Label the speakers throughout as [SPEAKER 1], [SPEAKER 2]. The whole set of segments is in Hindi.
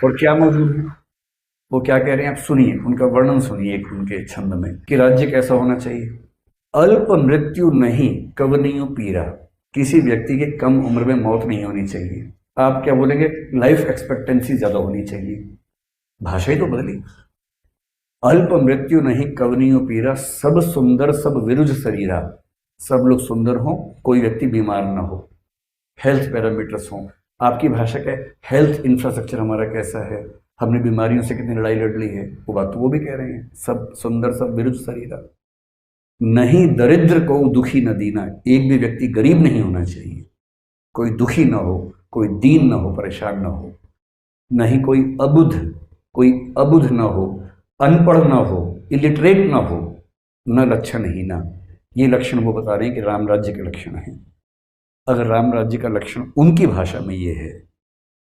[SPEAKER 1] और क्या मौजूद है, वो क्या कह रहे हैं आप सुनिए, उनका वर्णन सुनिए एक उनके छंद में कि राज्य कैसा होना चाहिए। अल्प मृत्यु नहीं कवनियों पीरा, किसी व्यक्ति के कम उम्र में मौत नहीं होनी चाहिए। आप क्या बोलेंगे, लाइफ एक्सपेक्टेंसी ज्यादा होनी चाहिए। भाषा ही तो बदली। अल्प मृत्यु नहीं कवनियों पीरा, सब सुंदर सब विरुज शरीरा, सब लोग सुंदर हो, कोई व्यक्ति बीमार ना हो, हेल्थ पैरामीटर्स हों। आपकी भाषा का हेल्थ इंफ्रास्ट्रक्चर हमारा कैसा है, हमने बीमारियों से कितनी लड़ाई लड़ ली है, वो बात तो वो भी कह रहे हैं। सब सुंदर सब विरुज शरीरा, नहीं दरिद्र को दुखी न दीना, एक भी व्यक्ति गरीब नहीं होना चाहिए, कोई दुखी ना हो, कोई दीन ना हो, परेशान ना हो, नहीं कोई अबुध ना हो, अनपढ़ ना हो, इलिटरेट ना हो, न लक्षणहीना। ये लक्षण वो बता रहे हैं कि राम राज्य के लक्षण हैं। अगर राम राज्य का लक्षण उनकी भाषा में ये है,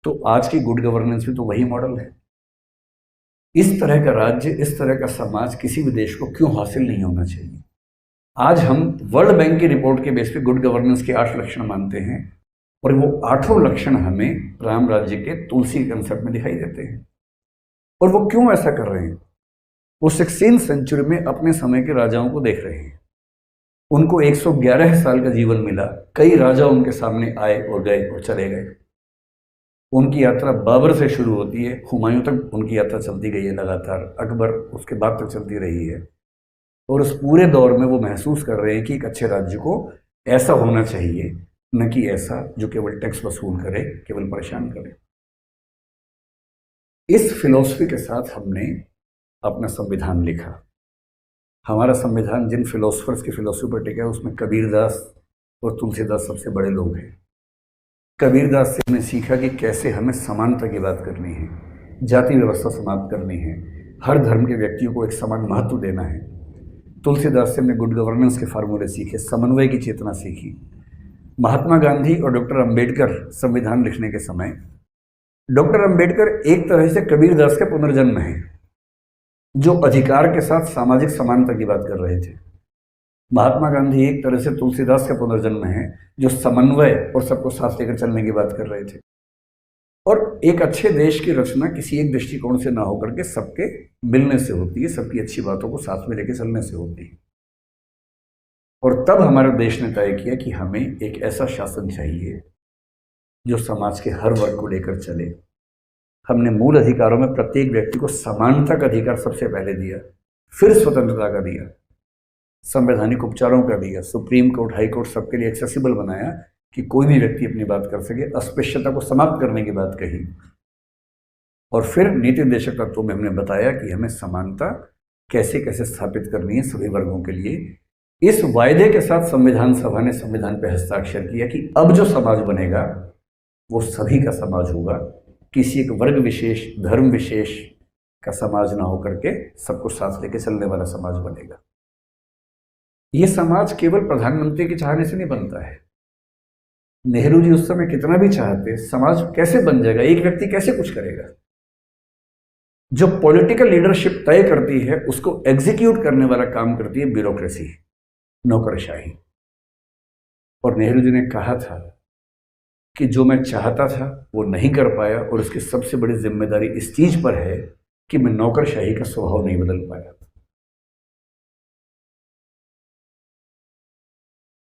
[SPEAKER 1] तो आज की गुड गवर्नेंस भी तो वही मॉडल है। इस तरह का राज्य, इस तरह का समाज किसी भी देश को क्यों हासिल नहीं होना चाहिए। आज हम वर्ल्ड बैंक की रिपोर्ट के बेस पे गुड गवर्नेंस के 8 लक्षण मानते हैं, और वो 8 लक्षण हमें राम राज्य के तुलसी के कंसेप्ट में दिखाई देते हैं। और वो क्यों ऐसा कर रहे हैं, वो 16th सेंचुरी में अपने समय के राजाओं को देख रहे हैं। उनको 111 साल का जीवन मिला, कई राजा उनके सामने आए और गए और चले गए। उनकी यात्रा बाबर से शुरू होती है, हुमायूं तक उनकी यात्रा चलती गई है लगातार, अकबर उसके बाद तक चलती रही है। और उस पूरे दौर में वो महसूस कर रहे हैं कि एक अच्छे राज्य को ऐसा होना चाहिए, न कि ऐसा जो केवल टैक्स वसूल करे, केवल परेशान करे। इस फिलॉसफी के साथ हमने अपना संविधान लिखा। हमारा संविधान जिन फिलोसफर्स की फिलोसफी पर टिका है, उसमें कबीरदास और तुलसीदास सबसे बड़े लोग हैं। कबीरदास से हमने सीखा कि कैसे हमें समानता की बात करनी है, जाति व्यवस्था समाप्त करनी है, हर धर्म के व्यक्तियों को एक समान महत्व देना है। तुलसीदास से हमने गुड गवर्नेंस के फार्मूले सीखे, समन्वय की चेतना सीखी। महात्मा गांधी और डॉक्टर अंबेडकर संविधान लिखने के समय, डॉक्टर अंबेडकर एक तरह से कबीरदास का पुनर्जन्म है, जो अधिकार के साथ सामाजिक समानता की बात कर रहे थे। महात्मा गांधी एक तरह से तुलसीदास का पुनर्जन्म है, जो समन्वय और सबको साथ लेकर चलने की बात कर रहे थे। और एक अच्छे देश की रचना किसी एक दृष्टिकोण से ना होकर के सबके मिलने से होती है, सबकी अच्छी बातों को साथ में लेकर चलने से होती है। और तब हमारे देश ने तय किया कि हमें एक ऐसा शासन चाहिए जो समाज के हर वर्ग को लेकर चले। हमने मूल अधिकारों में प्रत्येक व्यक्ति को समानता का अधिकार सबसे पहले दिया, फिर स्वतंत्रता का दिया, संवैधानिक उपचारों का दिया, सुप्रीम कोर्ट, हाई कोर्ट सबके लिए एक्सेसिबल बनाया कि कोई भी व्यक्ति अपनी बात कर सके, अस्पृश्यता को समाप्त करने की बात कही। और फिर नीति निर्देशक तत्वों में हमने बताया कि हमें समानता कैसे कैसे स्थापित करनी है सभी वर्गों के लिए। इस वायदे के साथ संविधान सभा ने संविधान पर हस्ताक्षर किया कि अब जो समाज बनेगा वो सभी का समाज होगा, किसी एक वर्ग विशेष, धर्म विशेष का समाज ना होकर के सबको साथ लेके चलने वाला समाज बनेगा। ये समाज केवल प्रधानमंत्री के चाहने से नहीं बनता है। नेहरू जी उस समय कितना भी चाहते, समाज कैसे बन जाएगा, एक व्यक्ति कैसे कुछ करेगा। जो पॉलिटिकल लीडरशिप तय करती है, उसको एग्जीक्यूट करने वाला काम करती है ब्यूरोक्रेसी, नौकरशाही। और नेहरू जी ने कहा था कि जो मैं चाहता था वो नहीं कर पाया, और उसकी सबसे बड़ी जिम्मेदारी इस चीज पर है कि मैं नौकरशाही का स्वभाव नहीं बदल पाया।